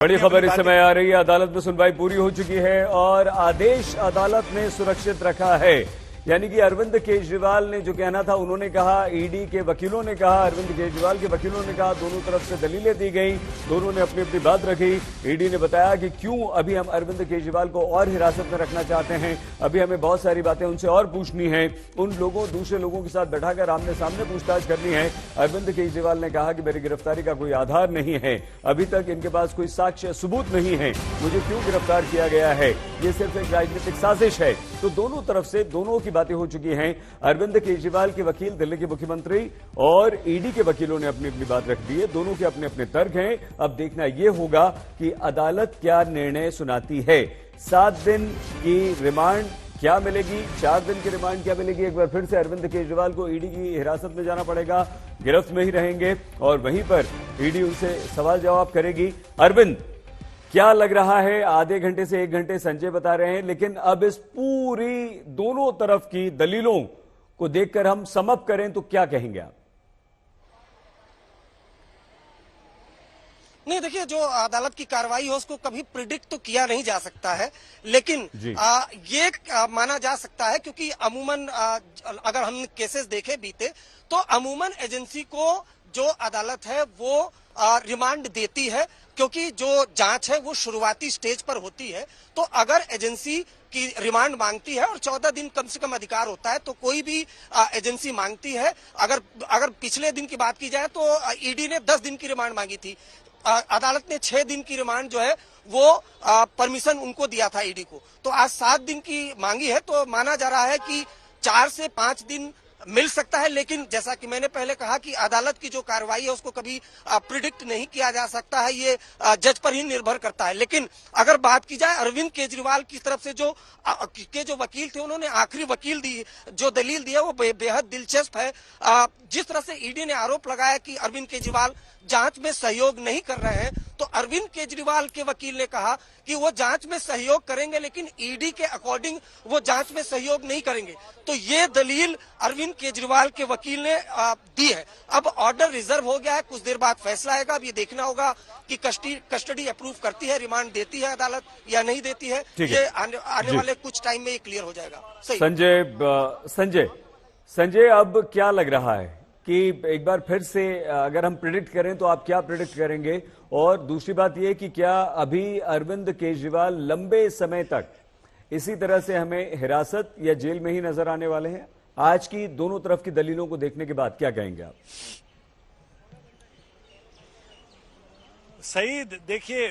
बड़ी खबर इस समय आ रही है। अदालत में सुनवाई पूरी हो चुकी है और आदेश अदालत ने सुरक्षित रखा है। यानी कि अरविंद केजरीवाल ने जो कहना था उन्होंने कहा, ईडी के वकीलों ने कहा, अरविंद केजरीवाल के वकीलों ने कहा, दोनों तरफ से दलीलें दी गई, दोनों ने अपनी अपनी बात रखी। ईडी ने बताया कि क्यों अभी हम अरविंद केजरीवाल को और हिरासत में रखना चाहते हैं, अभी हमें बहुत सारी बातें उनसे और पूछनी है, उन लोगों दूसरे लोगों के साथ बैठाकर आमने सामने पूछताछ करनी है। अरविंद केजरीवाल ने कहा कि मेरी गिरफ्तारी का कोई आधार नहीं है, अभी तक इनके पास कोई साक्ष्य सबूत नहीं है, मुझे क्यों गिरफ्तार किया गया है, ये सिर्फ एक राजनीतिक साजिश है। तो दोनों तरफ से दोनों की बातें हो चुकी हैं। अरविंद केजरीवाल के वकील, दिल्ली के मुख्यमंत्री और ईडी के वकीलों ने अपनी अपनी बात रख दी है। दोनों के अपने अपने तर्क हैं। अब देखना यह होगा कि अदालत क्या निर्णय सुनाती है। 7 दिन की रिमांड क्या मिलेगी, 4 दिन की रिमांड क्या मिलेगी। एक बार फिर से अरविंद केजरीवाल को ईडी की हिरासत में जाना पड़ेगा, गिरफ्त में ही रहेंगे और वहीं पर ईडी उनसे सवाल जवाब करेगी। अरविंद, क्या लग रहा है, आधे घंटे से 1 घंटे संजय बता रहे हैं, लेकिन अब इस पूरी दोनों तरफ की दलीलों को देखकर हम समअप करें तो क्या कहेंगे आप? नहीं, देखिए, जो अदालत की कार्रवाई हो उसको कभी प्रिडिक्ट तो किया नहीं जा सकता है, लेकिन ये माना जा सकता है क्योंकि अमूमन अगर हम केसेस देखें बीते तो अमूमन एजेंसी को जो अदालत है वो रिमांड देती है, क्योंकि जो जांच है वो शुरुआती स्टेज पर होती है। तो अगर एजेंसी की रिमांड मांगती है और 14 दिन कम से कम अधिकार होता है, तो कोई भी एजेंसी मांगती है। अगर पिछले दिन की बात की जाए तो ईडी ने 10 दिन की रिमांड मांगी थी, अदालत ने 6 दिन की रिमांड जो है वो परमिशन उनको दिया था ईडी को। तो आज 7 दिन की मांगी है, तो माना जा रहा है कि 4 से 5 दिन मिल सकता है। लेकिन जैसा कि मैंने पहले कहा कि अदालत की जो कार्रवाई है उसको कभी प्रिडिक्ट नहीं किया जा सकता है, ये जज पर ही निर्भर करता है। लेकिन अगर बात की जाए अरविंद केजरीवाल की तरफ से जो वकील थे, उन्होंने आखिरी वकील दी जो दलील दी है वो बेहद दिलचस्प है। जिस तरह से ईडी ने आरोप लगाया कि अरविंद केजरीवाल जांच में सहयोग नहीं कर रहे हैं, तो अरविंद केजरीवाल के वकील ने कहा कि वो जांच में सहयोग करेंगे, लेकिन ईडी के अकॉर्डिंग वो जांच में सहयोग नहीं करेंगे। तो ये दलील अरविंद केजरीवाल के वकील ने दी है। अब ऑर्डर रिजर्व हो गया है, कुछ देर बाद फैसला आएगा। अब ये देखना होगा कि कस्टडी अप्रूव करती है, रिमांड देती है अदालत या नहीं देती है। ये आने वाले कुछ टाइम में ये क्लियर हो जाएगा। सही संजय, अब क्या लग रहा है कि एक बार फिर से अगर हम प्रिडिक्ट करें तो आप क्या प्रिडिक्ट करेंगे? और दूसरी बात यह कि क्या अभी अरविंद केजरीवाल लंबे समय तक इसी तरह से हमें हिरासत या जेल में ही नजर आने वाले हैं? आज की दोनों तरफ की दलीलों को देखने के बाद क्या कहेंगे आप? सही, देखिए,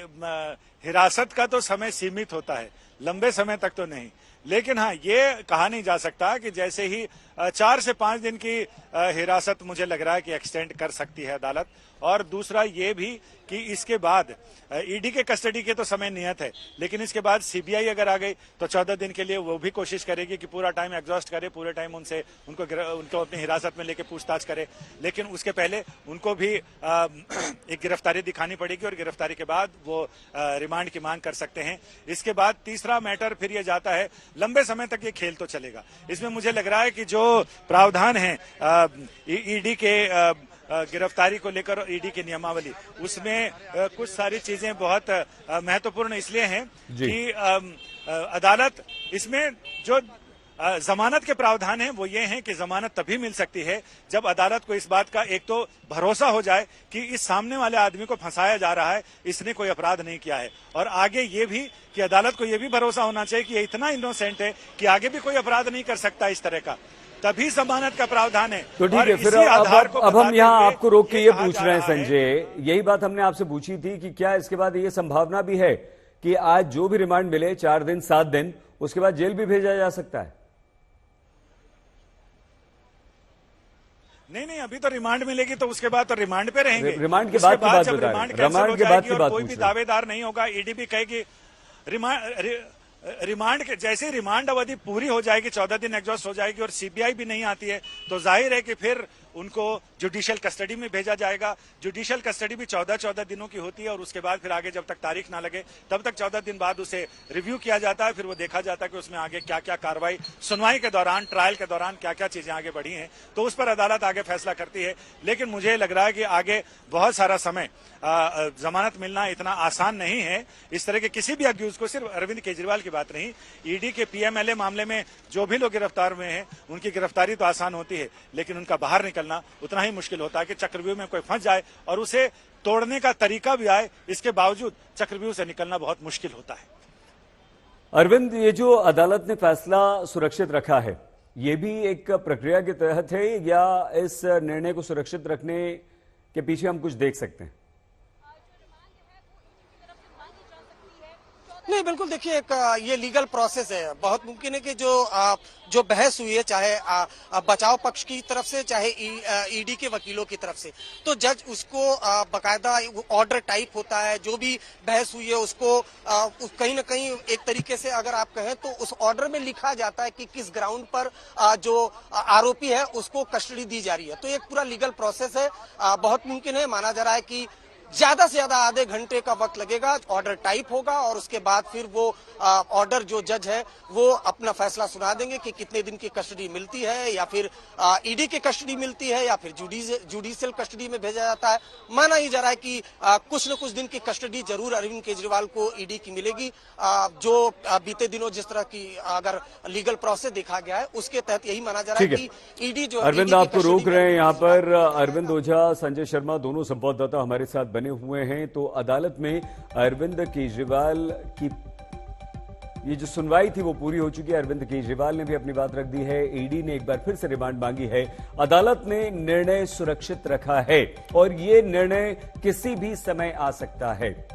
हिरासत का तो समय सीमित होता है, लंबे समय तक तो नहीं। लेकिन हाँ, ये कहा नहीं जा सकता कि जैसे ही 4 से 5 दिन की हिरासत मुझे लग रहा है कि एक्सटेंड कर सकती है अदालत। और दूसरा ये भी कि इसके बाद ईडी के कस्टडी के तो समय नियत है, लेकिन इसके बाद सीबीआई अगर आ गई तो 14 दिन के लिए वो भी कोशिश करेगी कि पूरा टाइम एग्जॉस्ट करे, पूरे टाइम उनको अपनी हिरासत में लेके पूछताछ करे। लेकिन उसके पहले उनको भी एक गिरफ्तारी दिखानी पड़ेगी और गिरफ्तारी के बाद वो रिमांड की मांग कर सकते हैं। इसके बाद तीसरा मैटर फिर ये जाता है, लंबे समय तक ये खेल तो चलेगा। इसमें मुझे लग रहा है कि जो प्रावधान है ईडी के गिरफ्तारी को लेकर, ईडी की नियमावली, उसमें कुछ सारी चीजें बहुत महत्वपूर्ण इसलिए हैं कि अदालत इसमें जो जमानत के प्रावधान हैं वो ये हैं कि जमानत तभी मिल सकती है जब अदालत को इस बात का एक तो भरोसा हो जाए कि इस सामने वाले आदमी को फंसाया जा रहा है, इसने कोई अपराध नहीं किया है। और आगे ये भी कि अदालत को ये भी भरोसा होना चाहिए कि ये इतना इनोसेंट है कि आगे भी कोई अपराध नहीं कर सकता इस तरह का, तभी जमानत का प्रावधान है। तो ठीक है, फिर अब हम यहाँ आपको रोक के ये पूछ रहे हैं संजय, यही बात हमने आपसे पूछी थी कि क्या इसके बाद ये संभावना भी है कि आज जो भी रिमांड मिले 4 दिन 7 दिन, उसके बाद जेल भी भेजा जा सकता है? नहीं, अभी तो रिमांड मिलेगी तो उसके बाद तो रिमांड पे रहेंगे। रिमांड के बाद की बात बता रहे हैं, रिमांड के बाद की बात कोई भी दावेदार नहीं होगा। ईडी भी कहेगी रिमांड के जैसे ही रिमांड अवधि पूरी हो जाएगी, 14 दिन एग्जॉस्ट हो जाएगी और सीबीआई भी नहीं आती है, तो जाहिर है कि फिर उनको जुडिशियल कस्टडी में भेजा जाएगा। जुडिशियल कस्टडी भी 14-14 दिनों की होती है और उसके बाद फिर आगे जब तक तारीख ना लगे तब तक 14 दिन बाद उसे रिव्यू किया जाता है। फिर वो देखा जाता है कि उसमें आगे क्या क्या कार्रवाई, सुनवाई के दौरान, ट्रायल के दौरान क्या क्या चीजें आगे बढ़ी हैं, तो उस पर अदालत आगे फैसला करती है। लेकिन मुझे लग रहा है कि आगे बहुत सारा समय जमानत मिलना इतना आसान नहीं है। इस तरह के किसी भी अक्यूज को, सिर्फ अरविंद केजरीवाल की बात नहीं, ईडी के पीएमएलए मामले में जो भी लोग गिरफ्तार हुए हैं उनकी गिरफ्तारी तो आसान होती है, लेकिन उनका बाहर निकलना उतना ही मुश्किल होता है कि चक्रव्यूह में कोई फंस जाए और उसे तोड़ने का तरीका भी आए, इसके बावजूद चक्रव्यूह से निकलना बहुत मुश्किल होता है। अरविंद, ये जो अदालत ने फैसला सुरक्षित रखा है, ये भी एक प्रक्रिया के तहत है या इस निर्णय को सुरक्षित रखने के पीछे हम कुछ देख सकते हैं? नहीं, बिल्कुल देखिए, एक ये लीगल प्रोसेस है। बहुत मुमकिन है कि जो बहस हुई है, चाहे बचाव पक्ष की तरफ से, चाहे ईडी के वकीलों की तरफ से, तो जज उसको बकायदा ऑर्डर टाइप होता है। जो भी बहस हुई है उसको कहीं ना कहीं एक तरीके से अगर आप कहें तो उस ऑर्डर में लिखा जाता है कि किस ग्राउंड पर जो आरोपी है उसको कस्टडी दी जा रही है। तो एक पूरा लीगल प्रोसेस है। बहुत मुमकिन है, माना जा रहा है कि ज्यादा से ज्यादा आधे घंटे का वक्त लगेगा, ऑर्डर टाइप होगा और उसके बाद फिर वो ऑर्डर जो जज है वो अपना फैसला सुना देंगे कि कितने दिन की कस्टडी मिलती है, या फिर ईडी की कस्टडी मिलती है, या फिर जुडिशियल कस्टडी में भेजा जाता है। माना ही जा रहा है कि कुछ न कुछ दिन की कस्टडी जरूर अरविंद केजरीवाल को ईडी की मिलेगी। जो बीते दिनों जिस तरह की अगर लीगल प्रोसेस देखा गया है उसके तहत यही माना जा रहा है कि ईडी जो अरविंद आपको रोक रहे हैं यहाँ पर। अरविंद ओझा, संजय शर्मा, दोनों संवाददाता हमारे साथ बने हुए हैं। तो अदालत में अरविंद केजरीवाल की ये जो सुनवाई थी वो पूरी हो चुकी है। अरविंद केजरीवाल ने भी अपनी बात रख दी है, ईडी ने एक बार फिर से रिमांड मांगी है। अदालत ने निर्णय सुरक्षित रखा है और ये निर्णय किसी भी समय आ सकता है।